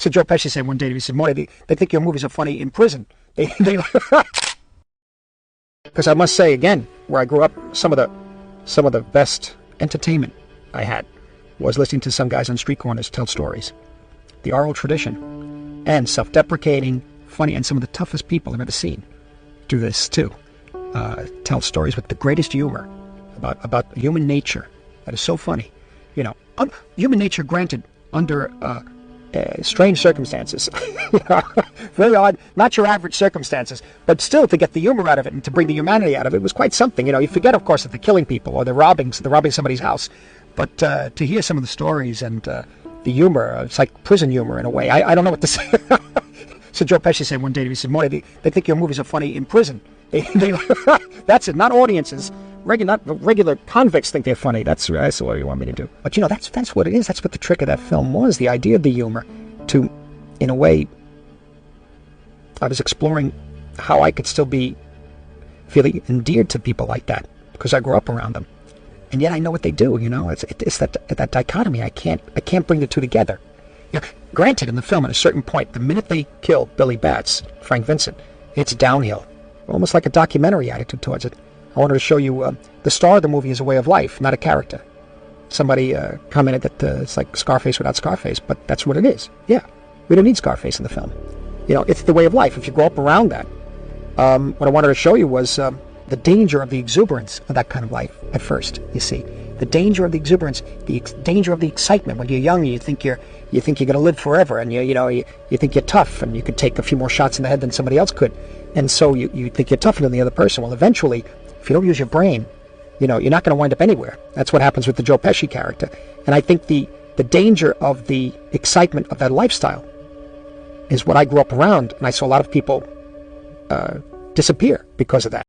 So Joe Pesci said one day, he said, "Morty, they think your movies are funny in prison." Because I must say again, where I grew up, some of the best entertainment I had was listening to some guys on street corners tell stories. The oral tradition, and self-deprecating, funny, and some of the toughest people I've ever seen do this too. Tell stories with the greatest humor about human nature that is so funny. You know, human nature, granted, under strange circumstances. Very odd, not your average circumstances, but still to get the humor out of it and to bring the humanity out of it was quite something. You know, you forget, of course, that they're killing people or they're robbing somebody's house, but to hear some of the stories and the humor, it's like prison humor in a way. I don't know what to say. So Joe Pesci said one day, he said, "Morty, they think your movies are funny in prison." That's it, not audiences. Regular convicts think they're funny. That's what you want me to do. But you know, that's what it is. That's what the trick of that film was. The idea of the humor, to, in a way, I was exploring how I could still be feeling endeared to people like that because I grew up around them, and yet I know what they do. You know, it's that dichotomy. I can't bring the two together. You know, granted, in the film, at a certain point, the minute they kill Billy Batts, Frank Vincent, it's downhill, almost like a documentary attitude towards it. I wanted to show you the star of the movie is a way of life, not a character. Somebody commented that it's like Scarface without Scarface, but that's what it is. Yeah, we don't need Scarface in the film. You know, it's the way of life. If you grow up around that, what I wanted to show you was the danger of the exuberance of that kind of life at first, you see. The danger of the exuberance, the danger of the excitement. When you're young, you think you're going to live forever, and you think you're tough, and you could take a few more shots in the head than somebody else could. And so you think you're tougher than the other person. Well, eventually, if you don't use your brain, you know, you're not going to wind up anywhere. That's what happens with the Joe Pesci character. And I think the danger of the excitement of that lifestyle is what I grew up around, and I saw a lot of people disappear because of that.